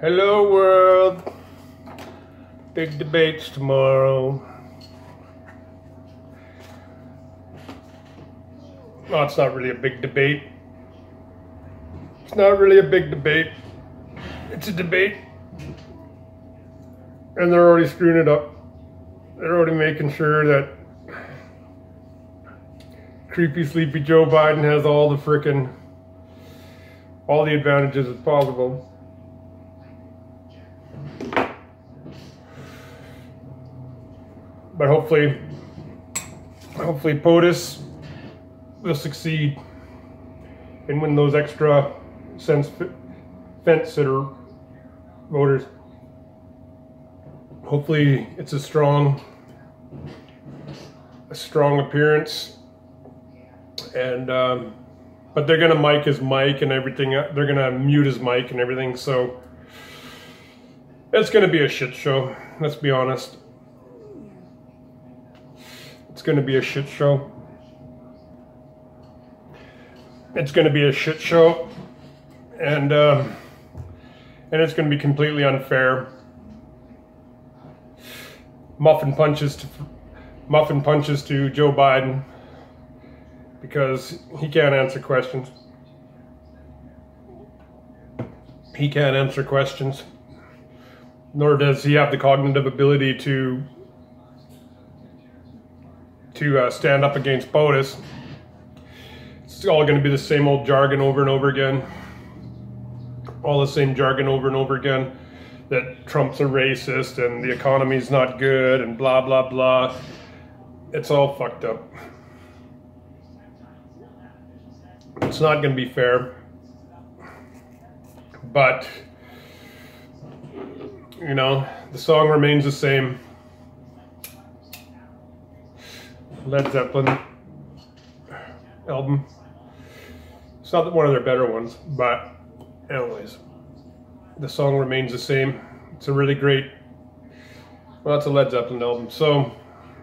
Hello world. Big debates tomorrow. Well, it's not really a big debate. It's not really a big debate. It's a debate. And they're already screwing it up. They're already making sure that creepy, sleepy Joe Biden has all the advantages as possible. But hopefully POTUS will succeed and win those extra fence sitter voters. Hopefully it's a strong appearance, and but they're gonna mic his mic and everything. They're gonna mute his mic and everything. So it's gonna be a shit show. Let's be honest. It's gonna be a shit show. It's gonna be a shit show, and it's gonna be completely unfair. Muffin punches to Joe Biden because he can't answer questions. He can't answer questions, nor does he have the cognitive ability to stand up against POTUS. It's all going to be the same old jargon over and over again. All the same jargon over and over again. That Trump's a racist and the economy's not good and blah, blah, blah. It's all fucked up. It's not going to be fair. But, you know, the song remains the same. Led Zeppelin album. It's not one of their better ones, but anyways, the song remains the same. It's a really great, well, it's a Led Zeppelin album, so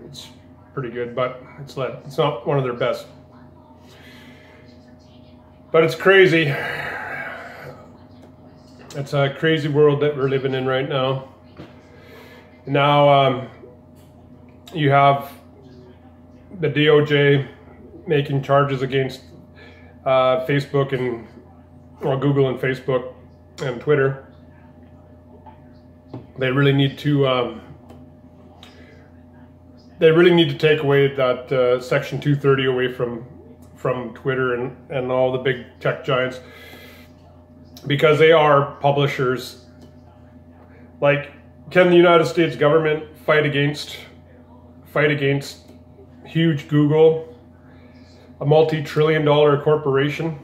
it's pretty good, but it's not one of their best. But it's crazy. It's a crazy world that we're living in right now. Now, you have the DOJ making charges against Facebook Google and Facebook and Twitter. They really need to take away that Section 230 away from Twitter and all the big tech giants, because they are publishers. Like, can the United States government fight against huge Google, a multi-trillion-dollar corporation?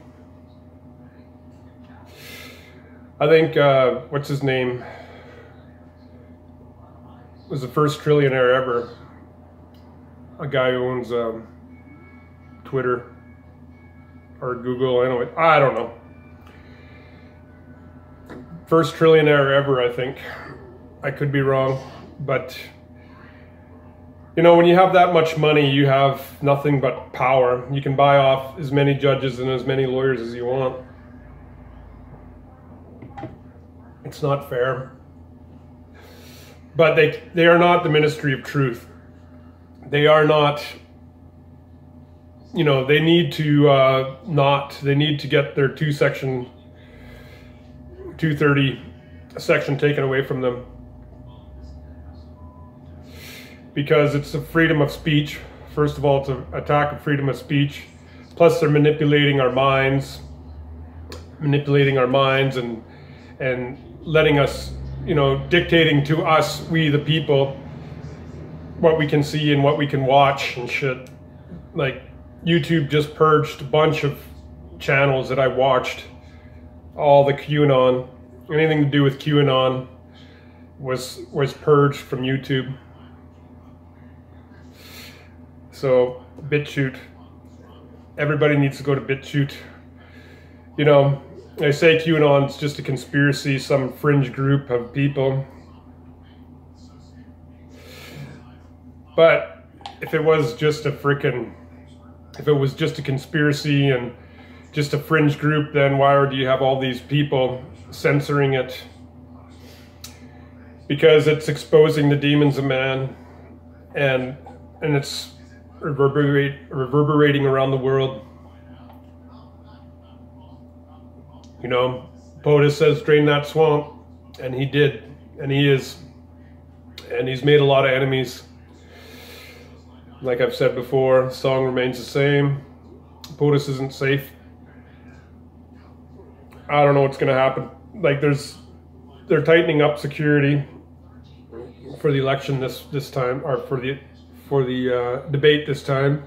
I think, what's his name, was the first trillionaire ever. A guy who owns Twitter or Google, I don't know. First trillionaire ever, I think. I could be wrong, but you know, when you have that much money, you have nothing but power. You can buy off as many judges and as many lawyers as you want. It's not fair. But they are not the Ministry of Truth. They are not, you know, they need to get their 230 section taken away from them. Because it's a freedom of speech. First of all, it's an attack of freedom of speech. Plus, they're manipulating our minds and letting us, you know, dictating to us, we the people, what we can see and what we can watch and shit. Like, YouTube just purged a bunch of channels that I watched. All the QAnon, anything to do with QAnon was purged from YouTube. So, BitChute. Everybody needs to go to BitChute. You know, they say QAnon's just a conspiracy, some fringe group of people. But if it was just a conspiracy and just a fringe group, then why do you have all these people censoring it because it's exposing the demons of man, and it's reverberating around the world. You know, POTUS says drain that swamp, and he did, and he is, and he's made a lot of enemies. Like I've said before, the song remains the same. POTUS isn't safe. I don't know what's going to happen. Like they're tightening up security for the election this time, or for the debate this time.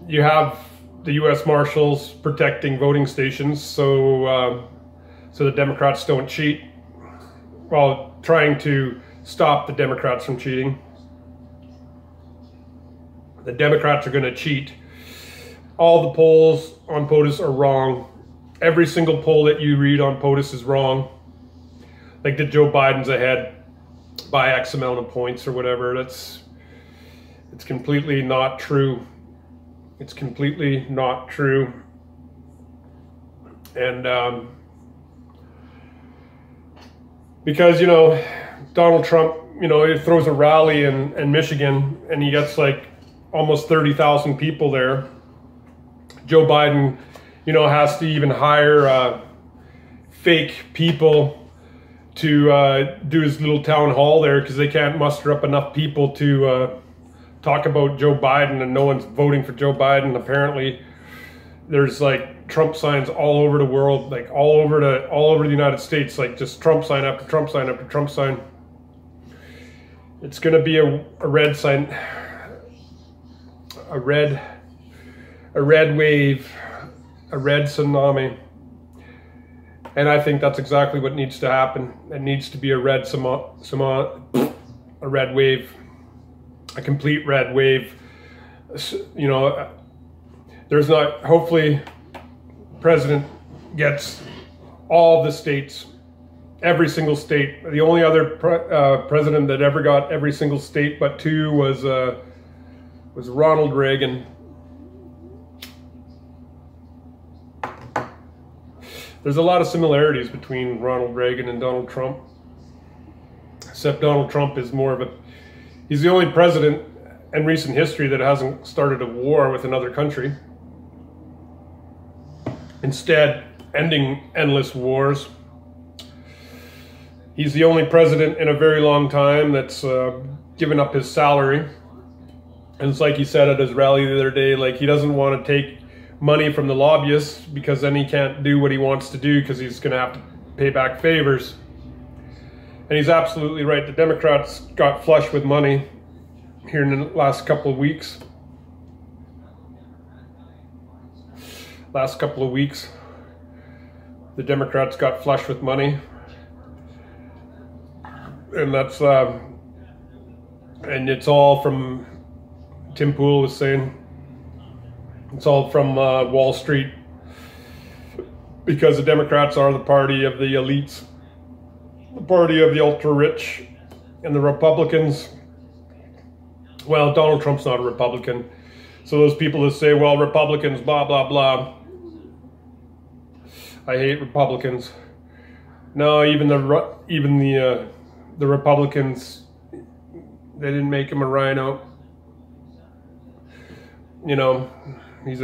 You have the U.S. Marshals protecting voting stations, so the Democrats don't cheat, while trying to stop the Democrats from cheating. The Democrats are going to cheat. All the polls on POTUS are wrong. Every single poll that you read on POTUS is wrong. Like that Joe Biden's ahead by X amount of points or whatever. It's completely not true. It's completely not true. And because, you know, Donald Trump, you know, he throws a rally in Michigan and he gets like almost 30,000 people there. Joe Biden, you know, has to even hire fake people to do his little town hall there because they can't muster up enough people to talk about Joe Biden, and no one's voting for Joe Biden. Apparently, there's like Trump signs all over the world, like all over the United States, like just Trump sign after Trump sign after Trump sign. It's going to be a red sign, a red wave, a red tsunami. And I think that's exactly what needs to happen. It needs to be a red wave, a complete red wave. You know, there's not, hopefully President gets all the states, every single state. The only other president that ever got every single state but two was Ronald Reagan. There's a lot of similarities between Ronald Reagan and Donald Trump, except Donald Trump is more of he's the only president in recent history that hasn't started a war with another country. Instead, ending endless wars. He's the only president in a very long time that's given up his salary. And it's like he said at his rally the other day, like he doesn't want to take money from the lobbyists because then he can't do what he wants to do because he's going to have to pay back favors. And he's absolutely right. The Democrats got flush with money here in the last couple of weeks. The Democrats got flush with money. And that's, and it's all from, Tim Pool was saying, it's all from Wall Street, because the Democrats are the party of the elites, the party of the ultra-rich, and the Republicans, well, Donald Trump's not a Republican, so those people that say, well, Republicans, blah, blah, blah, I hate Republicans. No, even the Republicans, they didn't make him a rhino. You know, he's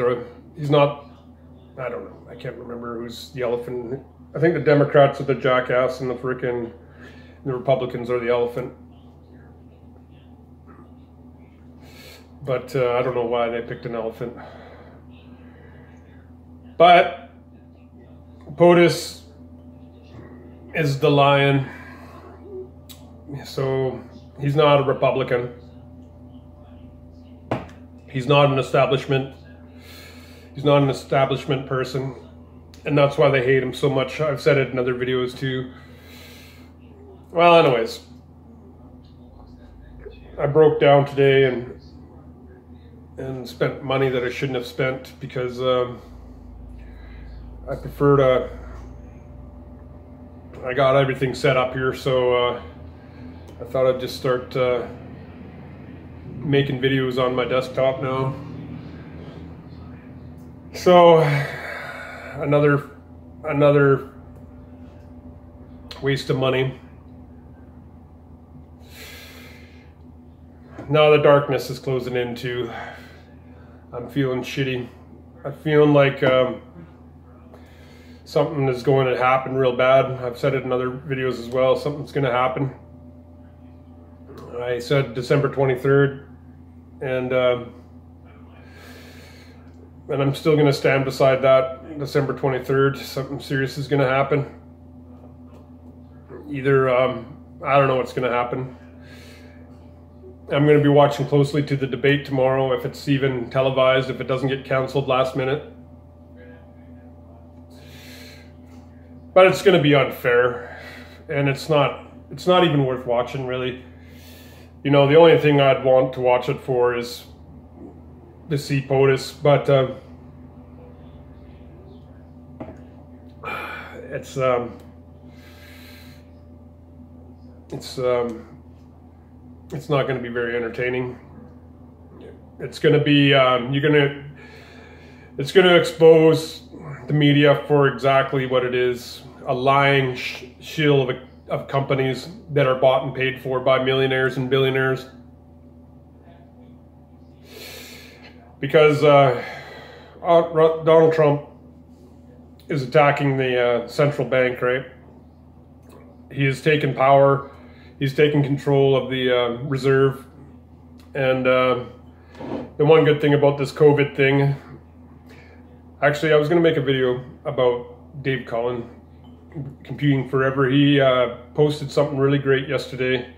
not, I don't know, I can't remember who's the elephant. I think the Democrats are the jackass and the Republicans are the elephant. But I don't know why they picked an elephant. But POTUS is the lion. So he's not a Republican. He's not an establishment. He's not an establishment person. And that's why they hate him so much. I've said it in other videos too. Well, anyways. I broke down today and spent money that I shouldn't have spent because I prefer to... I got everything set up here, so I thought I'd just start making videos on my desktop now. So another Waste of money. Now the darkness is closing in too. I'm feeling shitty. I'm feeling like something is going to happen real bad. I've said it in other videos as well. Something's going to happen. I said December 23rd, and I'm still going to stand beside that. December 23rd, something serious is going to happen. Either, I don't know what's going to happen. I'm going to be watching closely to the debate tomorrow, if it's even televised, if it doesn't get canceled last minute. But it's going to be unfair, and it's not even worth watching, really. You know, the only thing I'd want to watch it for is to see POTUS, but it's not going to be very entertaining. It's going to be it's going to expose the media for exactly what it is, a lying shill of companies that are bought and paid for by millionaires and billionaires. Because Donald Trump is attacking the central bank, right? He has taken power. He's taken control of the reserve. And the one good thing about this COVID thing, actually, I was going to make a video about Dave Cullen, Computing Forever. He posted something really great yesterday.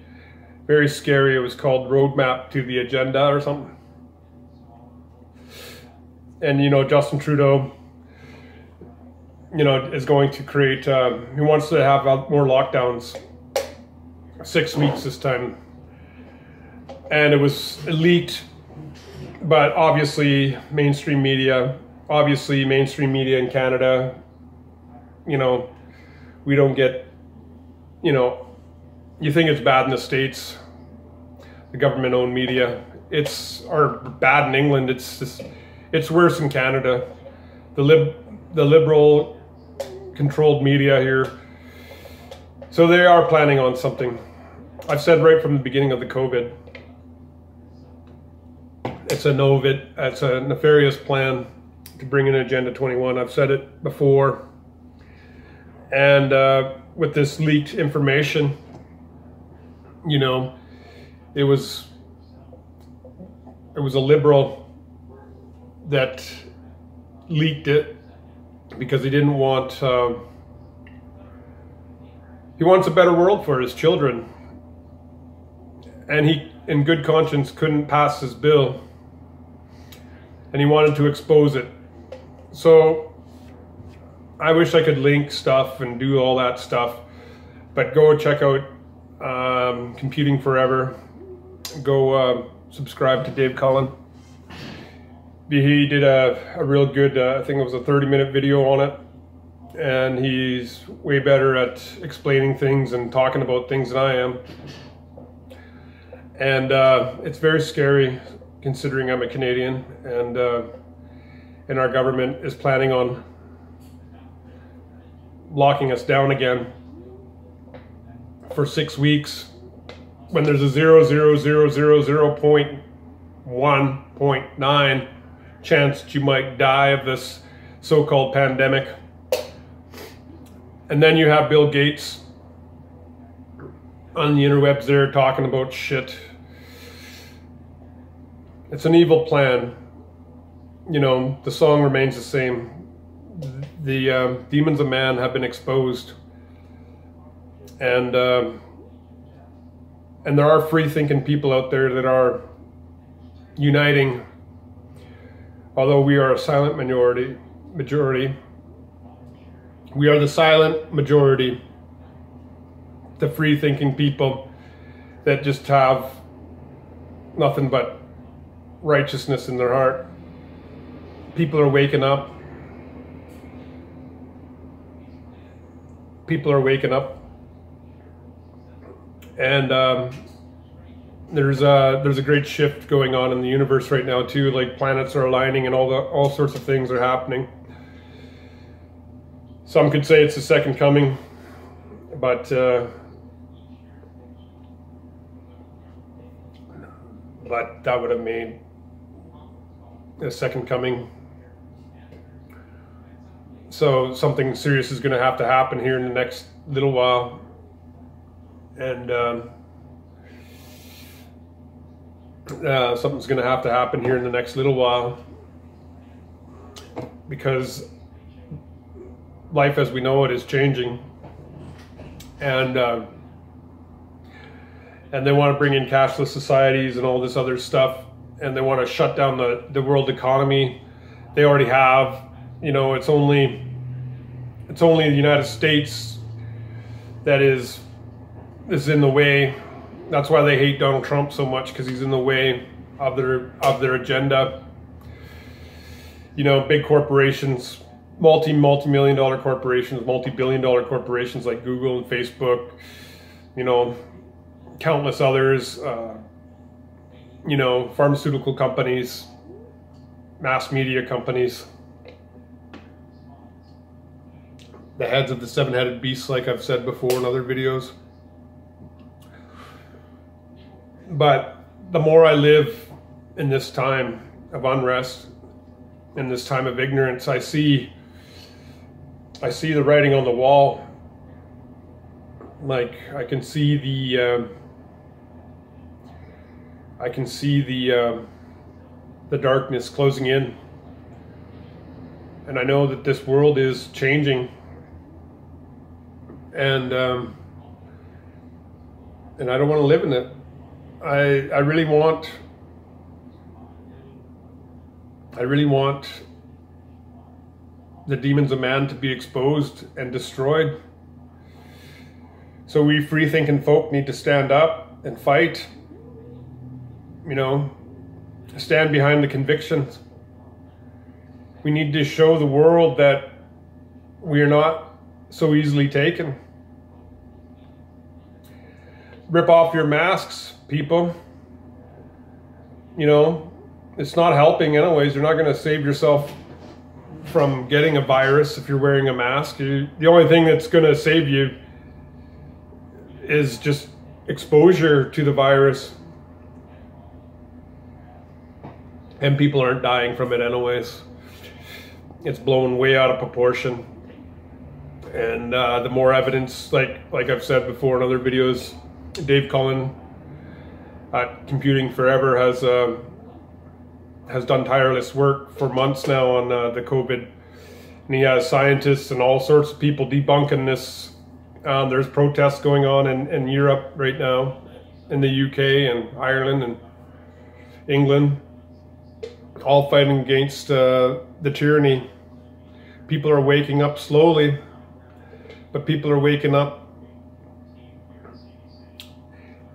Very scary. It was called Roadmap to the Agenda or something. And, you know, Justin Trudeau, you know, is going to create, he wants to have more lockdowns, 6 weeks this time. And it was leaked, but obviously mainstream media in Canada, you know, we don't get, you know, you think it's bad in the States, the government-owned media, or bad in England, it's worse in Canada. The liberal controlled media here. So they are planning on something. I've said right from the beginning of the COVID, it's a nefarious plan to bring in Agenda 21. I've said it before. And with this leaked information, you know, it was a liberal that leaked it because he didn't want, he wants a better world for his children. And he, in good conscience, couldn't pass his bill. And he wanted to expose it. So I wish I could link stuff and do all that stuff, but go check out Computing Forever. Go subscribe to Dave Cullen. He did a real good, I think it was a 30-minute video on it, and he's way better at explaining things and talking about things than I am. And it's very scary considering I'm a Canadian, and our government is planning on locking us down again for 6 weeks when there's a 0.1.9 chance that you might die of this so-called pandemic. And then you have Bill Gates on the interwebs there talking about shit. It's an evil plan. You know, the song remains the same. The demons of man have been exposed. And there are free-thinking people out there that are uniting. Although we are a silent majority, we are the silent majority, the free-thinking people that just have nothing but righteousness in their heart. People are waking up. People are waking up. And there's a great shift going on in the universe right now too. Like planets are aligning and all sorts of things are happening. Some could say it's the second coming, But that would have made a second coming. So something serious is going to have to happen here in the next little while. And something's going to have to happen here in the next little while, because life as we know it is changing. And they want to bring in cashless societies and all this other stuff, and they want to shut down the world economy. They already have. You know, it's only the United States that is in the way. That's why they hate Donald Trump so much, because he's in the way of their agenda. You know, big corporations, multi-million dollar corporations, multi-billion dollar corporations like Google and Facebook, you know, countless others, you know, pharmaceutical companies, mass media companies, the heads of the seven-headed beasts, like I've said before in other videos. But the more I live in this time of unrest, in this time of ignorance, I see the writing on the wall. Like, I can see the darkness closing in, and I know that this world is changing, and I don't want to live in it. I really want the demons of man to be exposed and destroyed. So we free-thinking folk need to stand up and fight. You know, stand behind the convictions. We need to show the world that we are not so easily taken. Rip off your masks, people. You know, it's not helping anyways. You're not going to save yourself from getting a virus if you're wearing a mask. The only thing that's going to save you is just exposure to the virus. And people aren't dying from it anyways. It's blown way out of proportion. And the more evidence, like I've said before in other videos, Dave Cullen at Computing Forever has done tireless work for months now on the COVID. And he has scientists and all sorts of people debunking this. There's protests going on in Europe right now, in the UK and Ireland and England, all fighting against the tyranny. People are waking up slowly, but people are waking up.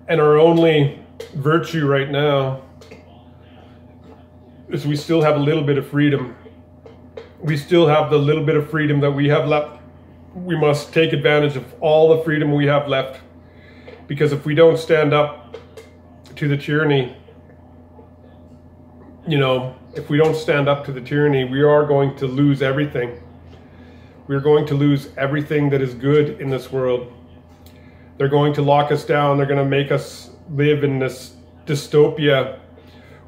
And our only virtue right now is we still have a little bit of freedom. We still have the little bit of freedom that we have left. We must take advantage of all the freedom we have left, because if we don't stand up to the tyranny, you know, if we don't stand up to the tyranny, we are going to lose everything. We're going to lose everything that is good in this world. They're going to lock us down. They're going to make us live in this dystopia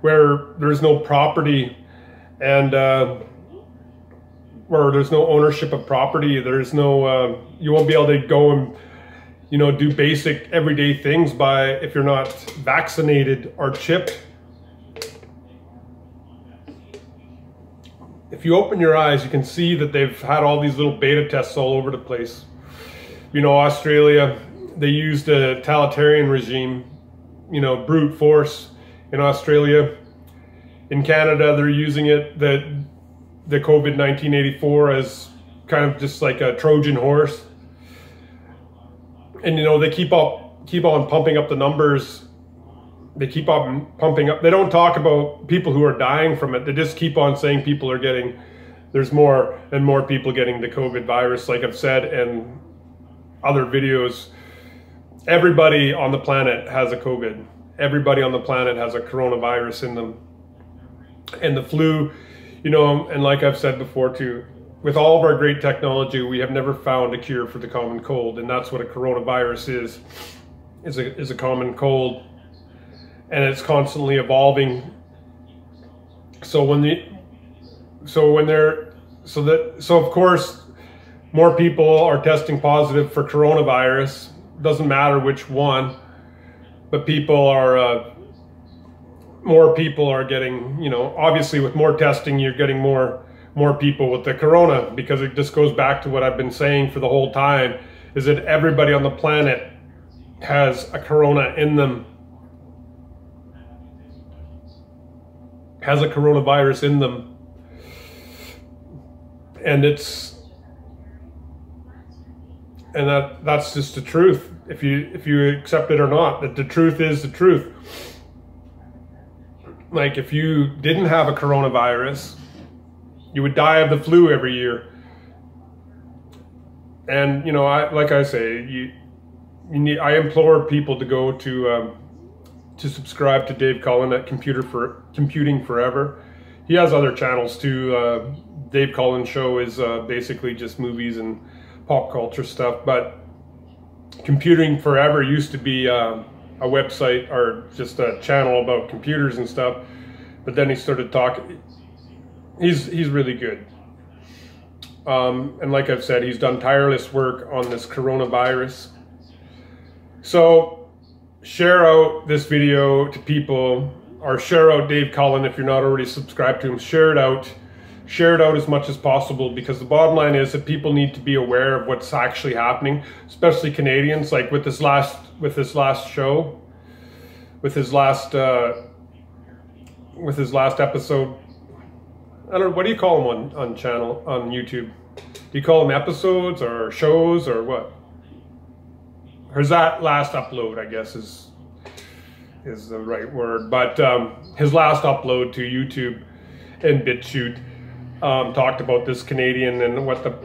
where there's no property and where there's no ownership of property. There's no, you won't be able to go and, you know, do basic everyday things if you're not vaccinated or chipped. If you open your eyes, you can see that they've had all these little beta tests all over the place. You know, Australia, they used a totalitarian regime, you know, brute force in Australia. In Canada, they're using it, the COVID 1984, as kind of just like a Trojan horse. And, you know, they keep on pumping up the numbers. They keep on pumping up. They don't talk about people who are dying from it. They just keep on saying people are getting, there's more and more people getting the COVID virus. Like I've said in other videos, everybody on the planet has a COVID. Everybody on the planet has a coronavirus in them. And the flu, you know, and like I've said before too, with all of our great technology, we have never found a cure for the common cold, and that's what a coronavirus is a common cold, and it's constantly evolving. So of course, more people are testing positive for coronavirus. Doesn't matter which one, but more people are getting, you know, obviously with more testing, you're getting more people with the corona, because it just goes back to what I've been saying for the whole time, is that everybody on the planet has a corona in them, has a coronavirus in them. And that's just the truth, if you accept it or not, that the truth is the truth. Like, if you didn't have a coronavirus, you would die of the flu every year. And, you know, like I say, I implore people to go to subscribe to Dave Cullen at Computing Forever. He has other channels too. Dave Cullen Show is basically just movies and pop culture stuff, but Computing Forever used to be a website or just a channel about computers and stuff, but then he started talking. He's really good, and like I've said, he's done tireless work on this coronavirus. So share out this video to people, or share out Dave Cullen if you're not already subscribed to him. Share it out as much as possible, because the bottom line is that people need to be aware of what's actually happening, especially Canadians. Like with his last show, with his last episode. I don't know, what do you call them on YouTube? Do you call them episodes or shows or what? Or is that last upload, I guess is the right word. But his last upload to YouTube and BitChute talked about this Canadian and what the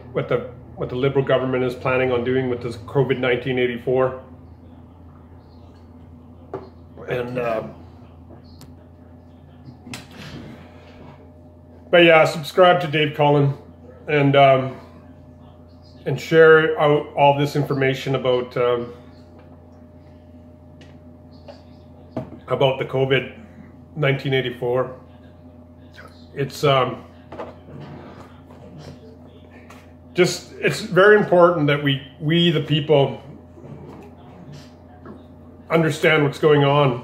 Liberal government is planning on doing with this COVID-19 84. And but yeah, subscribe to Dave Cullen and share out all this information about the COVID-19 84. It's very important that we the people understand what's going on,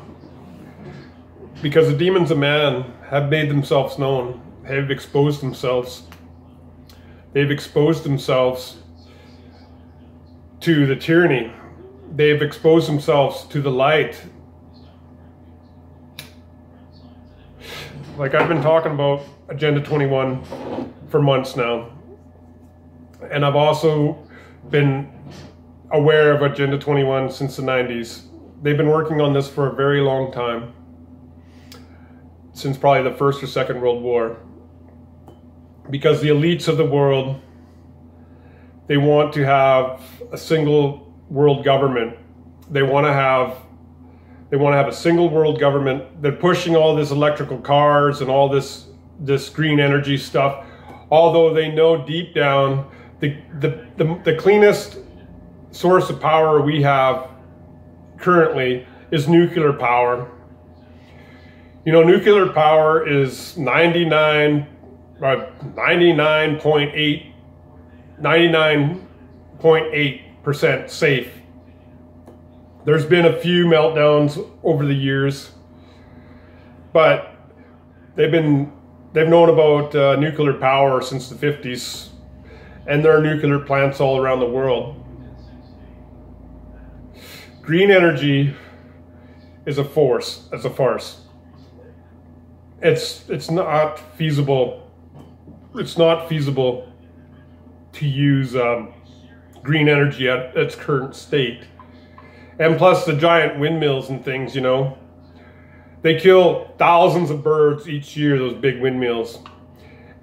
because the demons of man have made themselves known. Have exposed themselves. They've exposed themselves to the tyranny. They've exposed themselves to the light. Like, I've been talking about Agenda 21 for months now. And I've also been aware of Agenda 21 since the 90s. They've been working on this for a very long time. Since probably the First or Second World War. Because the elites of the world, they want to have a single world government. They want to have a single world government. They're pushing all this electrical cars and all this green energy stuff, although they know deep down the cleanest source of power we have currently is nuclear power. You know, nuclear power is 99.8% safe. There's been a few meltdowns over the years, but they've known about nuclear power since the 50s, and there are nuclear plants all around the world. Green energy is a farce. It's not feasible. It's not feasible to use green energy at its current state. And plus the giant windmills and things, you know, they kill thousands of birds each year, those big windmills.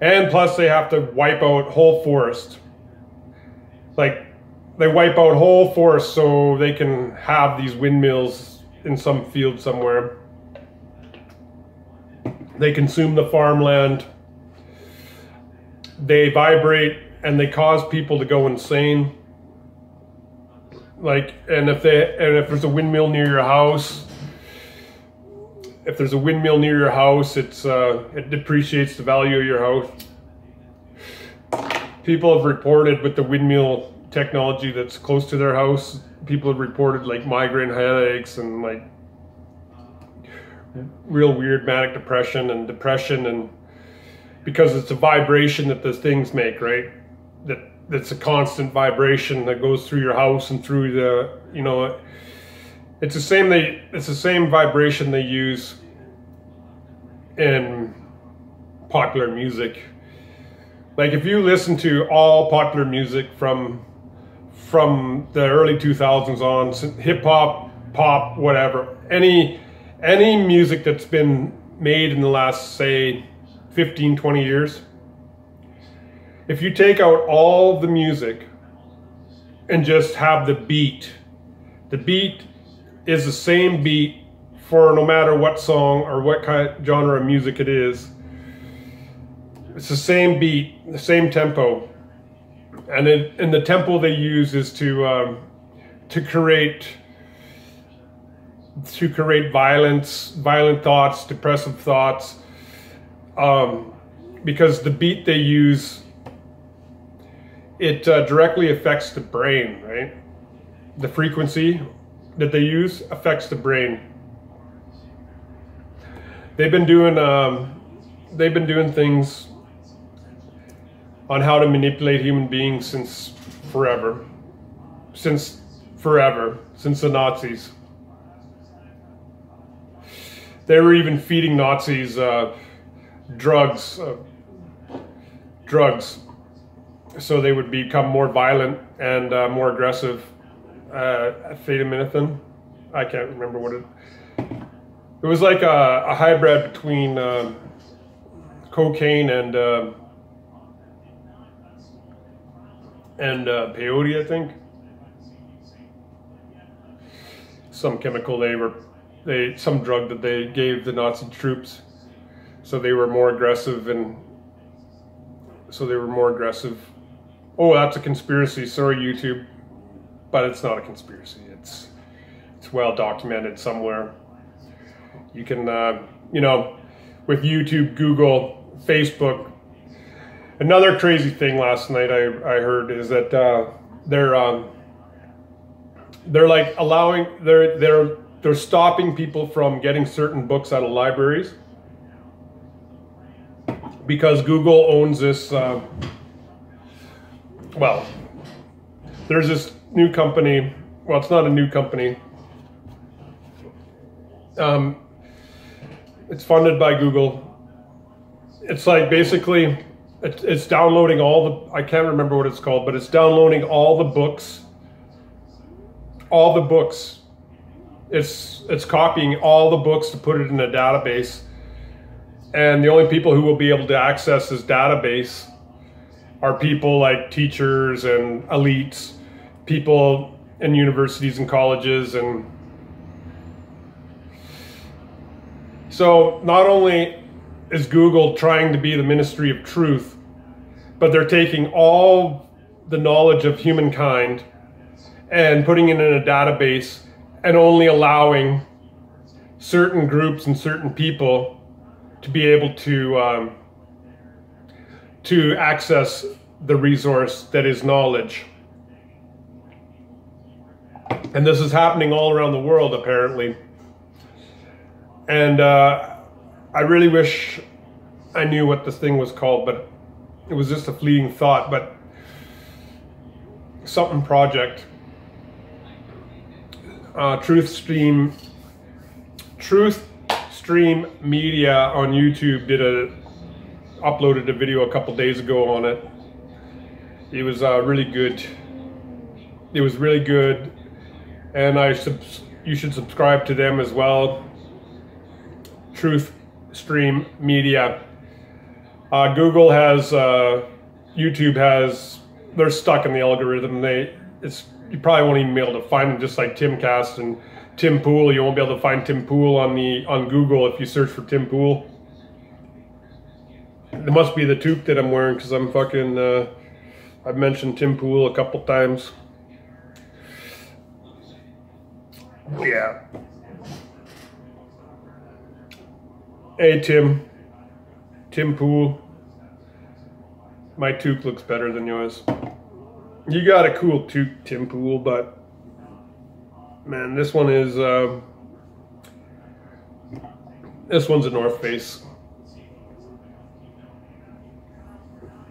And plus they have to wipe out whole forest. Like, they wipe out whole forests so they can have these windmills in some field somewhere. They consume the farmland. They vibrate and they cause people to go insane. Like, and if there's a windmill near your house, it depreciates the value of your house. People have reported with the windmill technology that's close to their house, people have reported like migraine headaches and like real weird manic depression, and because it's a vibration that those things make, right? That's a constant vibration that goes through your house and through the, you know, it's the same vibration they use in popular music. Like if you listen to all popular music from the early 2000s on, hip hop, pop, whatever, any music that's been made in the last, say, 15, 20 years, if you take out all the music and just have the beat is the same beat for no matter what song or what kind of genre of music it is. It's the same beat, the same tempo, and the tempo they use is to create violence, violent thoughts, depressive thoughts, because the beat they use, it directly affects the brain, right? The frequency that they use affects the brain. They've been doing things on how to manipulate human beings since forever, since the Nazis. They were even feeding Nazis drugs, so they would become more violent and more aggressive. Acetaminophen, I can't remember what it was, like a hybrid between cocaine and peyote, I think. Some chemical some drug that they gave the Nazi troops, so they were more aggressive, Oh, that's a conspiracy. Sorry, YouTube, but it's not a conspiracy. It's well documented somewhere. You can, you know, with YouTube, Google, Facebook. Another crazy thing last night I heard is that they're like they're stopping people from getting certain books out of libraries because Google owns this. Well, there's this new company. Well, it's not a new company. It's funded by Google. It's like basically it's downloading all the, I can't remember what it's called, but it's downloading all the books. It's copying all the books to put it in a database. And the only people who will be able to access this database are people like teachers and elites, people in universities and colleges. And so not only is Google trying to be the ministry of truth, but they're taking all the knowledge of humankind and putting it in a database and only allowing certain groups and certain people to be able to access the resource that is knowledge. And this is happening all around the world, apparently. And I really wish I knew what this thing was called, but it was just a fleeting thought. But something project, Truth Stream Media on YouTube uploaded a video a couple days ago on it. It was really good. It was really good, and you should subscribe to them as well. Truth Stream Media. Google has, YouTube has, they're stuck in the algorithm. You probably won't even be able to find them, just like Timcast and Tim Pool. You won't be able to find Tim Pool on Google if you search for Tim Pool. It must be the toque that I'm wearing, because I'm fucking I've mentioned Tim Pool a couple times. Yeah. Hey Tim Pool. My toque looks better than yours. You got a cool toque, Tim Pool, but man, this one is this one's a North Face.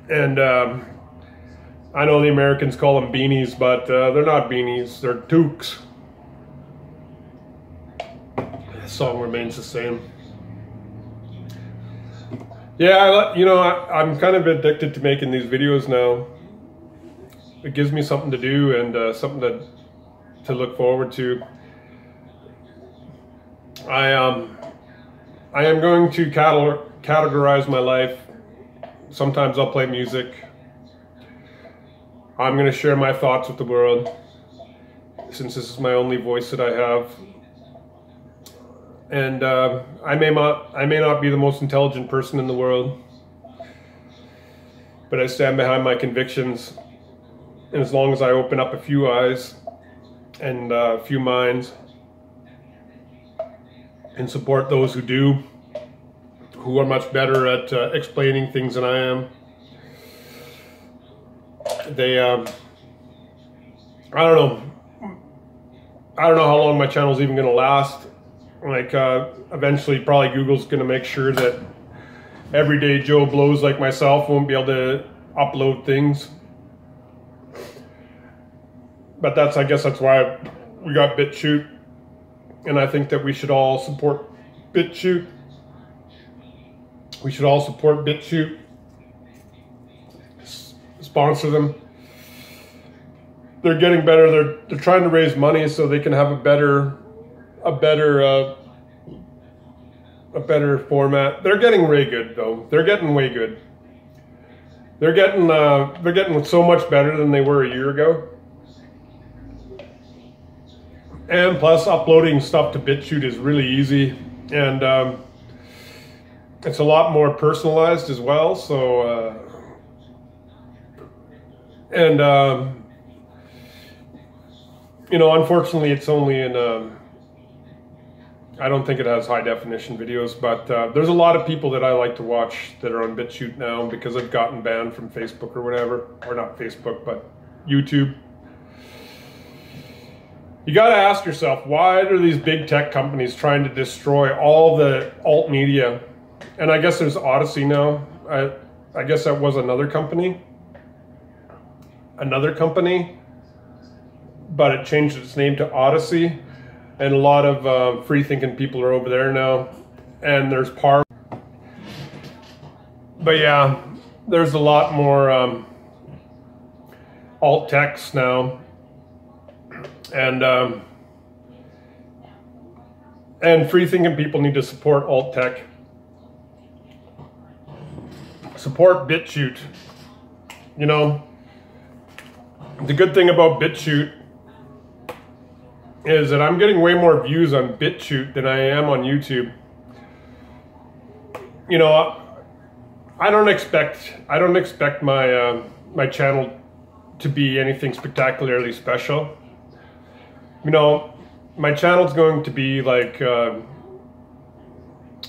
And I know the Americans call them beanies, but they're not beanies, they're toques. The song remains the same. Yeah, you know, I'm kind of addicted to making these videos now. It gives me something to do and something to look forward to. I am going to categorize my life. Sometimes I'll play music. I'm going to share my thoughts with the world, since this is my only voice that I have. And I may not be the most intelligent person in the world, but I stand behind my convictions. And as long as I open up a few eyes and a few minds and support those who do, who are much better at explaining things than I am, they, I don't know how long my channel's even going to last. Like, eventually probably Google's going to make sure that everyday Joe Blows like myself won't be able to upload things. But I guess that's why we got BitChute. And I think that we should all support BitChute. We should all support BitChute. Sponsor them. They're getting better. They're trying to raise money so they can have a better format. They're getting way good though. They're getting way good. They're getting so much better than they were a year ago. And plus, uploading stuff to BitChute is really easy, and it's a lot more personalized as well. So, you know, unfortunately, it's only in. I don't think it has high definition videos, but there's a lot of people that I like to watch that are on BitChute now because I've gotten banned from Facebook or whatever, or not Facebook, but YouTube. You got to ask yourself, why are these big tech companies trying to destroy all the alt media? And I guess there's Odyssey now. I guess that was another company, but it changed its name to Odyssey. And a lot of free-thinking people are over there now. And there's Parler. But yeah, there's a lot more alt techs now. And free-thinking people need to support alt tech. Support BitChute. You know, the good thing about BitChute is that I'm getting way more views on BitChute than I am on YouTube. You know, I don't expect my my channel to be anything spectacularly special. You know, my channel's going to be like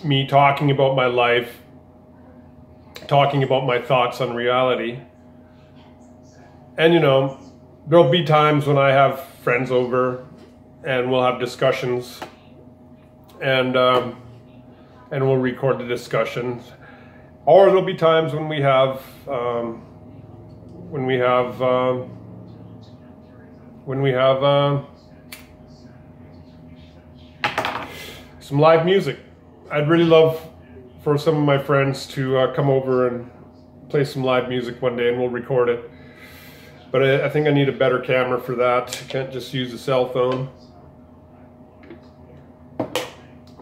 me talking about my life, talking about my thoughts on reality. And you know, there'll be times when I have friends over and we'll have discussions, and we'll record the discussions. Or there'll be times when we have some live music. I'd really love for some of my friends to come over and play some live music one day, and we'll record it. But I think I need a better camera for that. I can't just use a cell phone.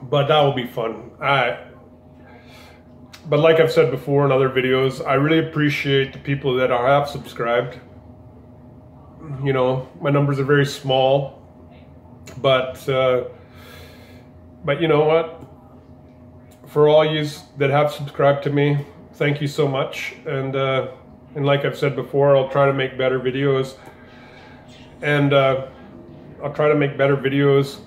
But that will be fun. But like I've said before in other videos, I really appreciate the people that have subscribed. You know, my numbers are very small, but you know what? For all yous that have subscribed to me, thank you so much. And And like I've said before, I'll try to make better videos. And I'll try to make better videos.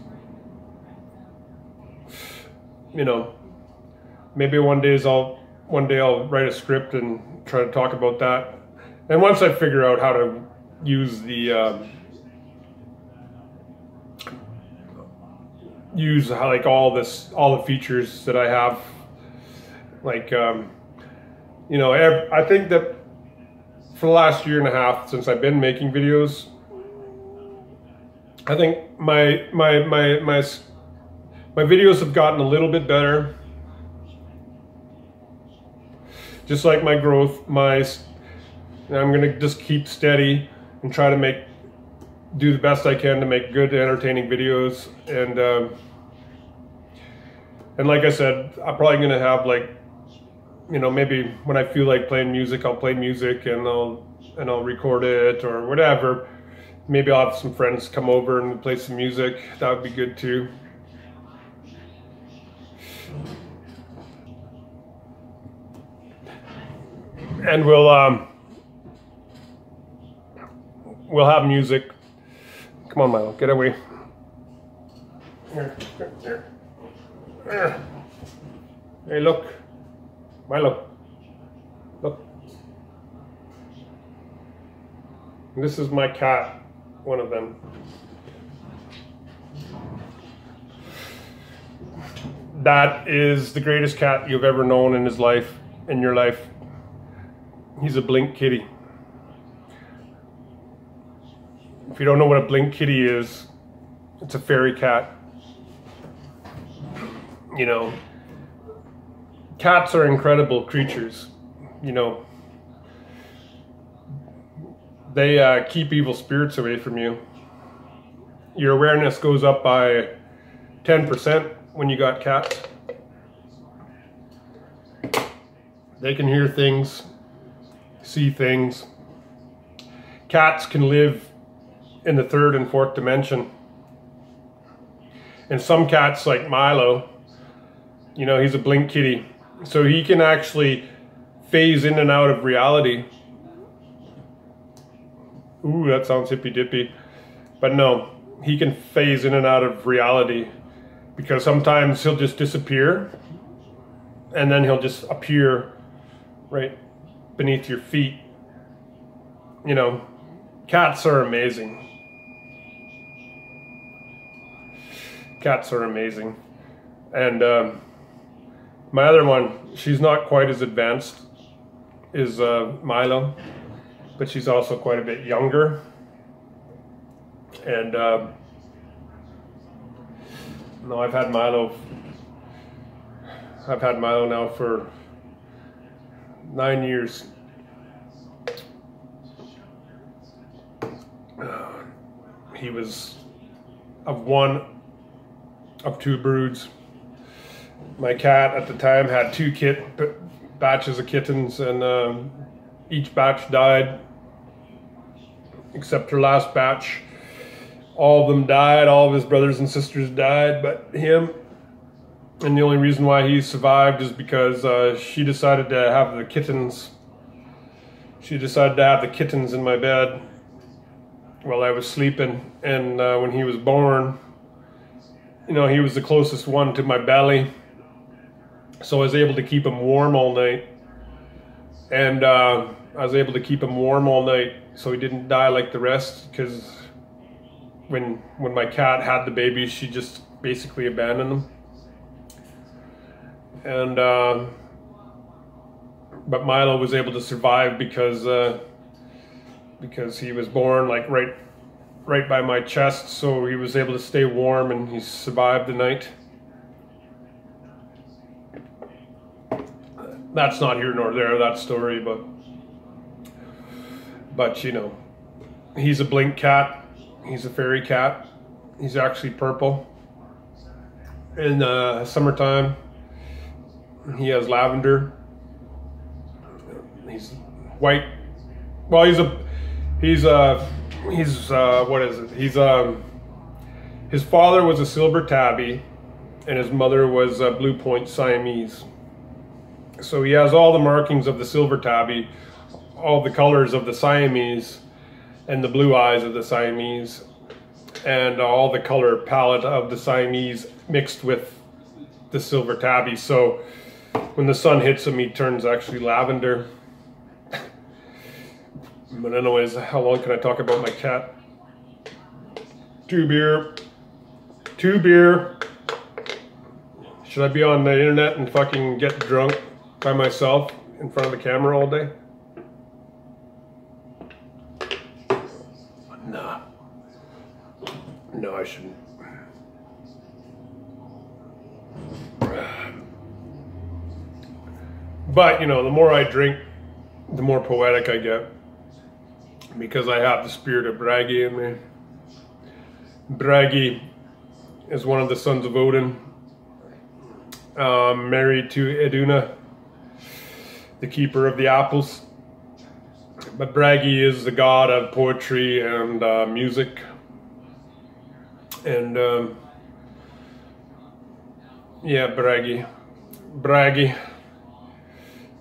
You know, maybe one day I'll write a script and try to talk about that. And once I figure out how to use like all the features that I have, like you know, I think that for the last year and a half since I've been making videos, I think my videos have gotten a little bit better. Just like my growth, I'm gonna just keep steady and try to do the best I can to make good, entertaining videos. And like I said, I'm probably gonna have, like, you know, maybe when I feel like playing music, I'll play music and I'll record it or whatever. Maybe I'll have some friends come over and play some music. That would be good too. And we'll have music. Come on, Milo, get away. Here. Hey, look, Milo, look. This is my cat, one of them. That is the greatest cat you've ever known in your life. He's a blink kitty. If you don't know what a blink kitty is, it's a fairy cat. You know, cats are incredible creatures. You know, they keep evil spirits away from you. Your awareness goes up by 10% when you got cats. They can hear things, see things. Cats can live in the 3rd and 4th dimension. And some cats, like Milo, you know, he's a blink kitty. So he can actually phase in and out of reality. Ooh, that sounds hippy dippy. But no, he can phase in and out of reality, because sometimes he'll just disappear and then he'll just appear right beneath your feet. You know, cats are amazing. Cats are amazing. And my other one, she's not quite as advanced as Milo, but she's also quite a bit younger. And no, I've had Milo now for 9 years. He was one of 2 broods. My cat at the time had 2 batches of kittens, and each batch died, except her last batch. All of them died, all of his brothers and sisters died, but him. And the only reason why he survived is because she decided to have the kittens. She decided to have the kittens in my bed while I was sleeping. And when he was born, you know, he was the closest one to my belly. So I was able to keep him warm all night. And I was able to keep him warm all night so he didn't die like the rest, because when my cat had the babies, she just basically abandoned them. And but Milo was able to survive because he was born like right by my chest, so he was able to stay warm and he survived the night. That's not here nor there, that story, but you know, he's a blink cat. He's a fairy cat. He's actually purple. In summertime, he has lavender. He's white. Well, he's what is it? His father was a silver tabby, and his mother was a blue point Siamese. So he has all the markings of the silver tabby, all the colors of the Siamese and the blue eyes of the Siamese and all the color palette of the Siamese mixed with the silver tabby. So when the sun hits him, he turns actually lavender. But anyways, how long can I talk about my cat? 2 beer. 2 beer. Should I be on the internet and fucking get drunk by myself in front of the camera all day? Nah. No, I shouldn't. But, you know, the more I drink, the more poetic I get. Because I have the spirit of Bragi in me. Bragi is one of the sons of Odin. Married to Iduna, the keeper of the apples. But Bragi is the god of poetry and music. And yeah, Bragi. Bragi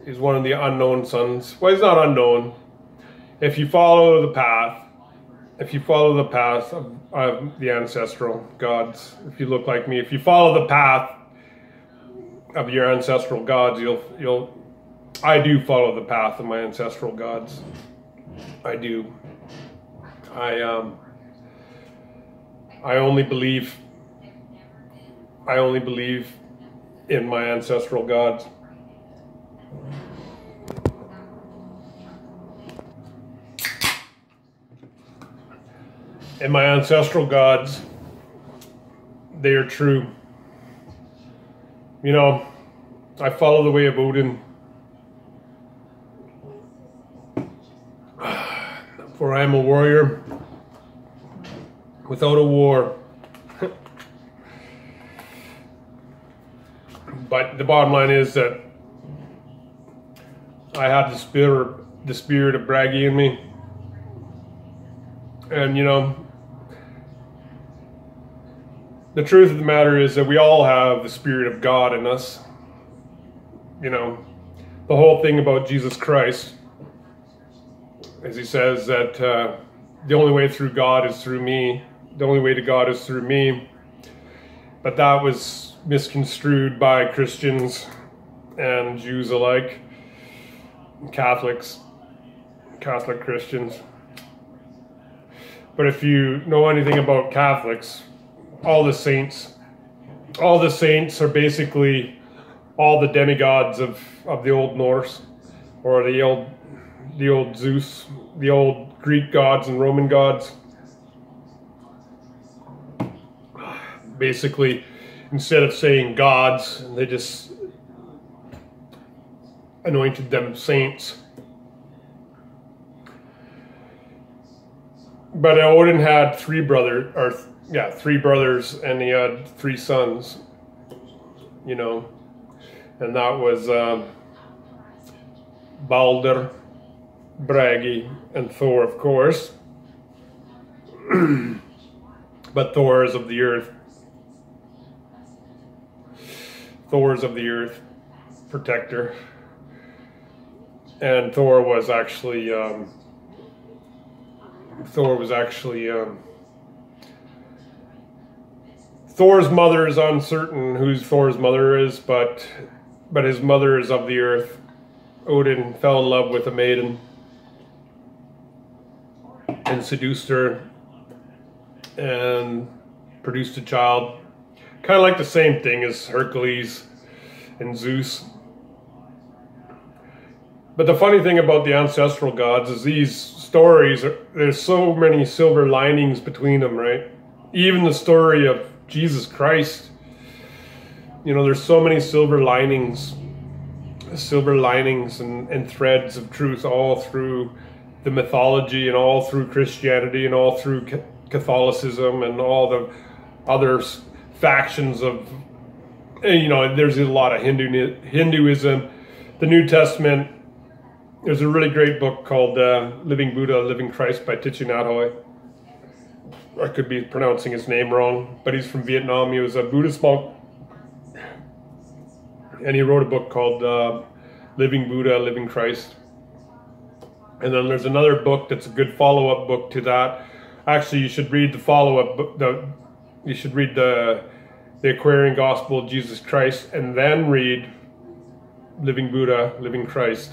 is one of the unknown sons. Well, he's not unknown. If you follow the path, of the ancestral gods, if you look like me, if you follow the path of your ancestral gods, I do follow the path of my ancestral gods. I do. I only believe in my ancestral gods. And my ancestral gods, they are true. You know, I follow the way of Odin. For I am a warrior without a war. But the bottom line is that I have the spirit of Bragi in me. And you know, the truth of the matter is that we all have the Spirit of God in us. You know, the whole thing about Jesus Christ, as he says that the only way through God is through me. The only way to God is through me. But that was misconstrued by Christians and Jews alike, Catholic Christians. But if you know anything about Catholics, all the saints are basically all the demigods of the Old Norse, or the old Zeus, the old Greek gods and Roman gods. Basically, instead of saying gods, they just anointed them saints. But Odin had three brothers, and he had 3 sons, you know, and that was Balder, Bragi, and Thor, of course. But Thor is of the earth. Thor is of the earth, protector. And Thor was actually Thor's mother is uncertain who Thor's mother is, but his mother is of the earth. Odin fell in love with a maiden and seduced her and produced a child. Kind of like the same thing as Hercules and Zeus. But the funny thing about the ancestral gods is these stories, there's so many silver linings between them, right? Even the story of Jesus Christ, you know, there's so many silver linings and threads of truth all through the mythology and all through Christianity and all through Catholicism and all the other factions of, you know, there's a lot of Hinduism, the New Testament. There's a really great book called Living Buddha, Living Christ by Thich Nhat Hanh. I could be pronouncing his name wrong, but he's from Vietnam. He was a Buddhist monk. And he wrote a book called Living Buddha, Living Christ. And then there's another book that's a good follow-up book to that. Actually, you should read the follow-up book. You should read the Aquarian Gospel of Jesus Christ, and then read Living Buddha, Living Christ.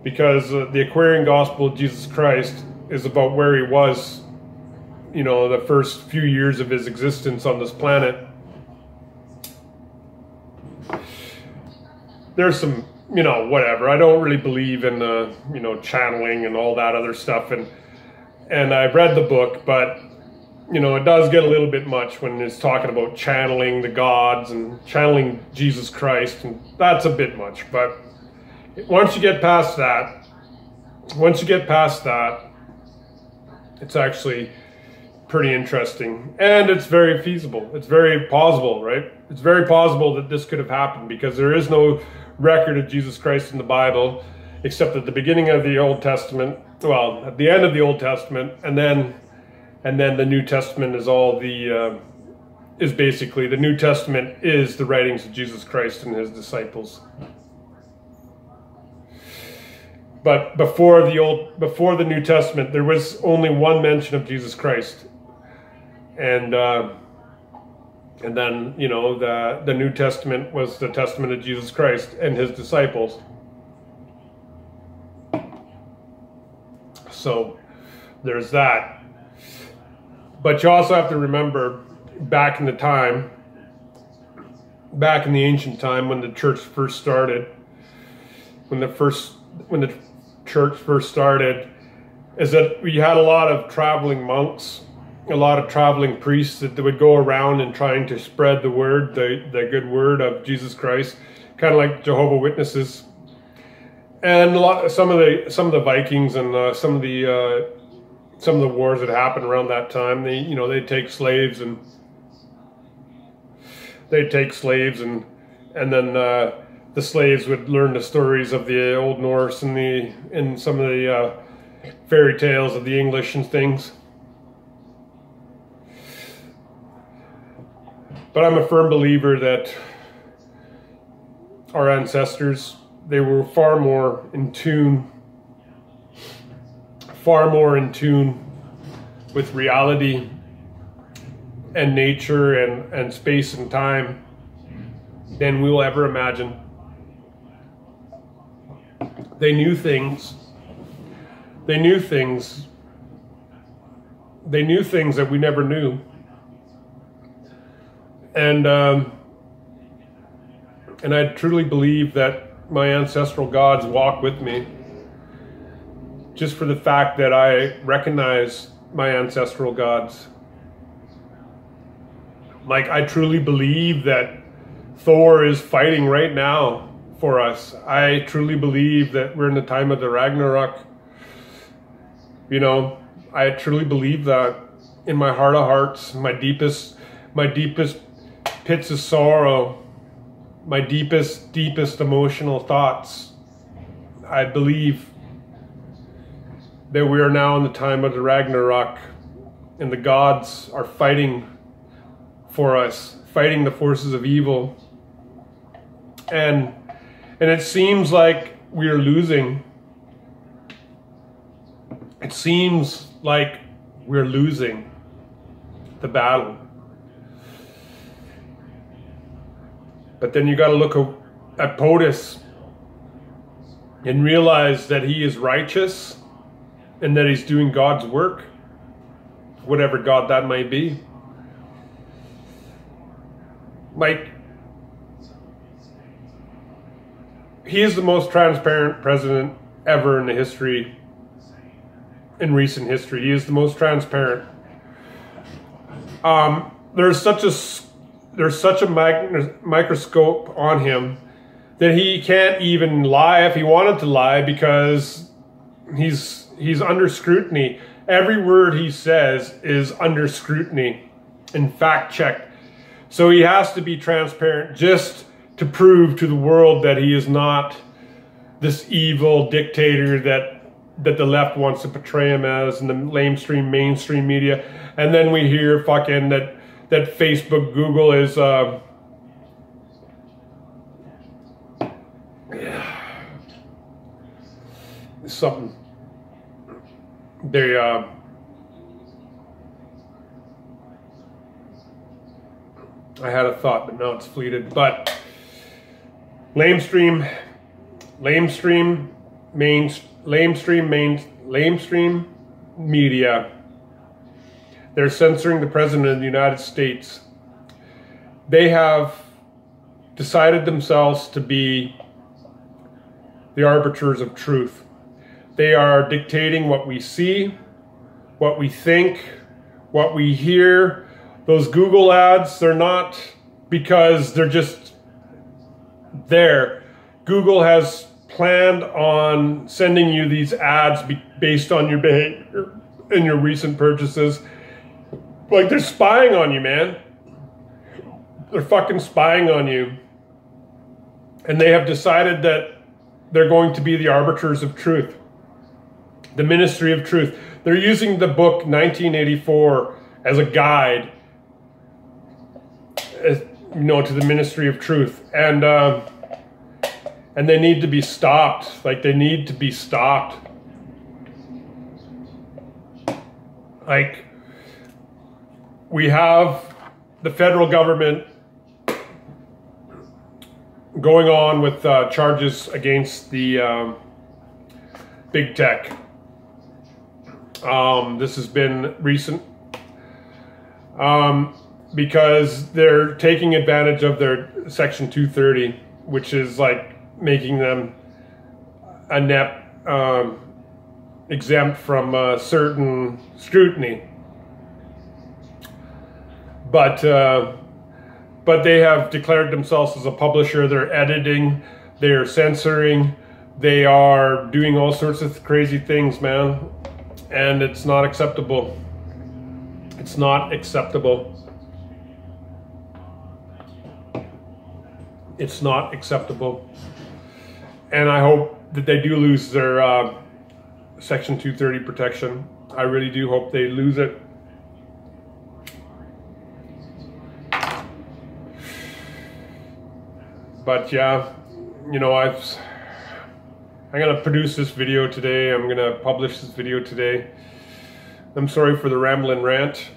Because the Aquarian Gospel of Jesus Christ is about where he was, you know, the first few years of his existence on this planet. There's some, you know, whatever. I don't really believe in, you know, channeling and all that other stuff. And I've read the book, but, you know, it does get a little bit much when it's talking about channeling the gods and channeling Jesus Christ. And that's a bit much. But once you get past that, it's actually pretty interesting. And it's very feasible. It's very plausible, right? It's very plausible that this could have happened, because there is no record of Jesus Christ in the Bible, except at the beginning of the Old Testament, well, at the end of the Old Testament, and then the New Testament is all the, is basically, the New Testament is the writings of Jesus Christ and his disciples. But before the New Testament, there was only one mention of Jesus Christ. And then, you know, the New Testament was the testament of Jesus Christ and his disciples. So there's that. But you also have to remember, back in the ancient time, when the church first started, when the church first started, is that we had a lot of traveling monks, a lot of traveling priests that would go around and trying to spread the word, the good word of Jesus Christ, kind of like Jehovah's Witnesses. And some of the Vikings and some of the wars that happened around that time, they'd take slaves and then the slaves would learn the stories of the Old Norse and some of the fairy tales of the English and things. But I'm a firm believer that our ancestors, they were far more in tune with reality and nature and space and time than we will ever imagine. They knew things. They knew things that we never knew. And I truly believe that my ancestral gods walk with me, just for the fact that I recognize my ancestral gods. Like, I truly believe that Thor is fighting right now for us. I truly believe that we're in the time of the Ragnarok. You know, I truly believe that in my heart of hearts, my deepest pits of sorrow, my deepest emotional thoughts. I believe that we are now in the time of the Ragnarok, and the gods are fighting for us, fighting the forces of evil. And it seems like we are losing. It seems like we're losing the battle. But then you got to look at POTUS and realize that he is righteous and that he's doing God's work, whatever God that might be. Like, he is the most transparent president ever in recent history. He is the most transparent. There's such a microscope on him that he can't even lie if he wanted to lie, because he's under scrutiny. Every word he says is under scrutiny and fact-checked. So he has to be transparent just to prove to the world that he is not this evil dictator that the left wants to portray him as in the mainstream media. And then we hear fucking that Facebook, Google is something. They I had a thought, but now it's fleeted. But lamestream media. They're censoring the President of the United States. They have decided themselves to be the arbiters of truth. They are dictating what we see, what we think, what we hear. Those Google ads, they're not because they're just there. Google has planned on sending you these ads based on your behavior and your recent purchases. Like, they're spying on you, man. They're fucking spying on you. And they have decided that they're going to be the arbiters of truth. The Ministry of Truth. They're using the book 1984 as a guide, to the Ministry of Truth. And they need to be stopped. Like, they need to be stopped. Like, we have the federal government going on with charges against the big tech. This has been recent because they're taking advantage of their Section 230, which is like making them exempt from certain scrutiny. But they have declared themselves as a publisher. They're editing, they're censoring, they are doing all sorts of crazy things, man. And it's not acceptable. It's not acceptable. It's not acceptable. And I hope that they do lose their Section 230 protection. I really do hope they lose it. But yeah, I'm gonna produce this video today. I'm gonna publish this video today. I'm sorry for the rambling rant.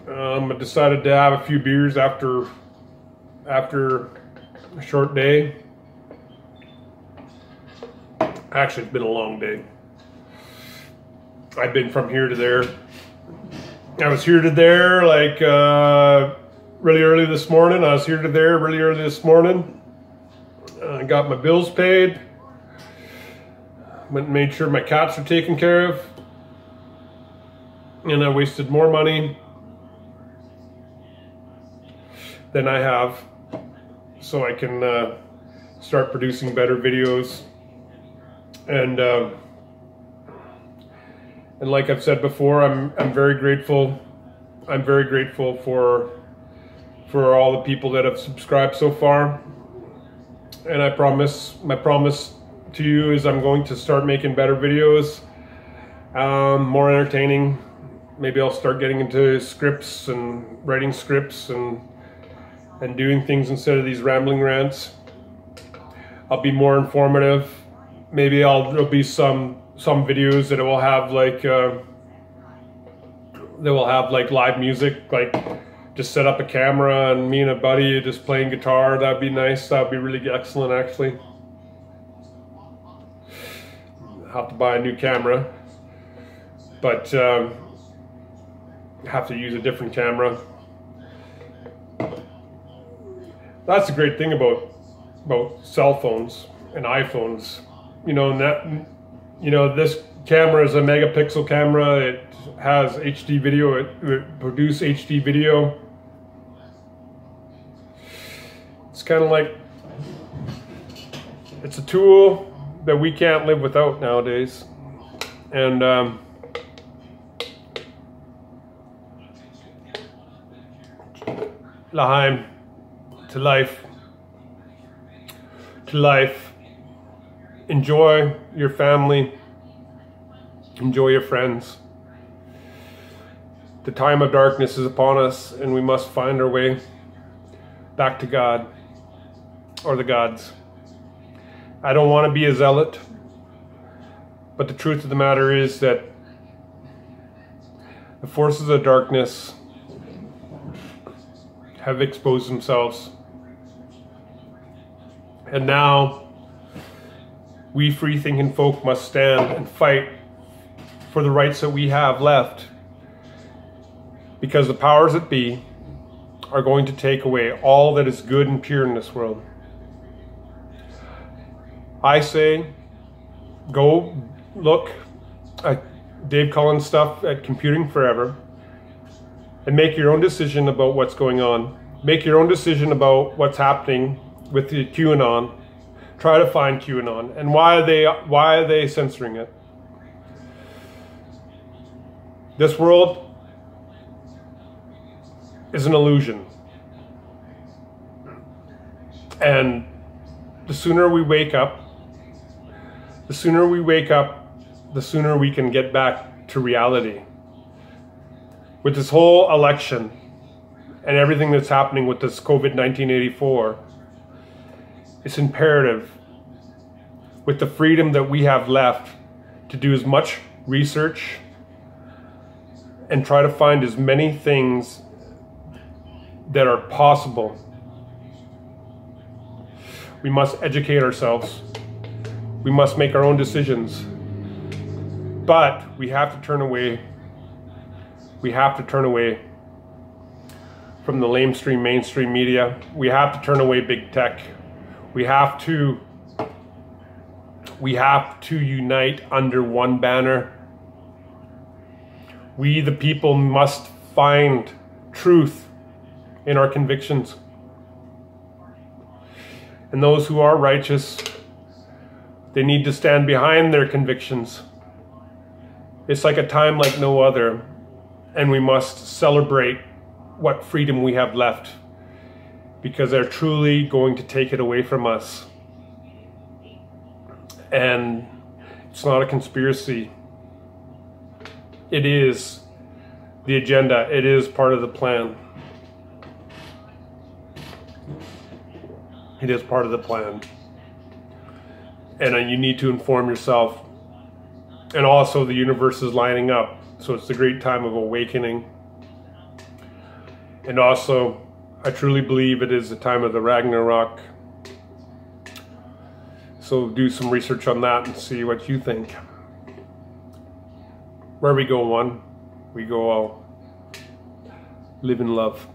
I decided to have a few beers after a short day. Actually, it's been a long day. I've been from here to there. I was here to there like really early this morning. I was here to there really early this morning. I got my bills paid. Went and made sure my cats are taken care of. And I wasted more money than I have, so I can start producing better videos. And like I've said before, I'm very grateful. I'm very grateful for all the people that have subscribed so far. And my promise to you is I'm going to start making better videos, more entertaining. Maybe I'll start getting into scripts and writing scripts and doing things instead of these rambling rants. I'll be more informative. Maybe there'll be some videos that will have like live music, like just set up a camera and me and a buddy just playing guitar. That'd be nice. That'd be really excellent, actually. I'll have to buy a new camera, but have to use a different camera. That's the great thing about cell phones and iPhones. This camera is a megapixel camera. It has HD video. It produces HD video. It's kind of like, it's a tool that we can't live without nowadays. And L'chaim, to life. To life. Enjoy your family. Enjoy your friends. The time of darkness is upon us, and we must find our way back to God, or the gods. I don't want to be a zealot. But the truth of the matter is that the forces of darkness have exposed themselves. And now we free-thinking folk must stand and fight for the rights that we have left, because the powers that be are going to take away all that is good and pure in this world. I say, go look at Dave Cullen's stuff at Computing Forever and make your own decision about what's going on. Make your own decision about what's happening with the QAnon. Try to find QAnon and why are they censoring it. This world is an illusion. And the sooner we wake up, the sooner we can get back to reality. With this whole election and everything that's happening with this COVID-1984, it's imperative, with the freedom that we have left, to do as much research and try to find as many things that are possible. We must educate ourselves. We must make our own decisions. But we have to turn away. We have to turn away from the lamestream mainstream media. We have to turn away big tech. We have to unite under one banner. We, the people, must find truth in our convictions. And those who are righteous, they need to stand behind their convictions. It's like a time like no other, and we must celebrate what freedom we have left, because they're truly going to take it away from us. And it's not a conspiracy. It is the agenda. It is part of the plan. It is part of the plan. And you need to inform yourself. And also the universe is lining up. So it's the great time of awakening. And also, I truly believe it is the time of the Ragnarok. So do some research on that and see what you think. Where we go one, we go all. Live in love.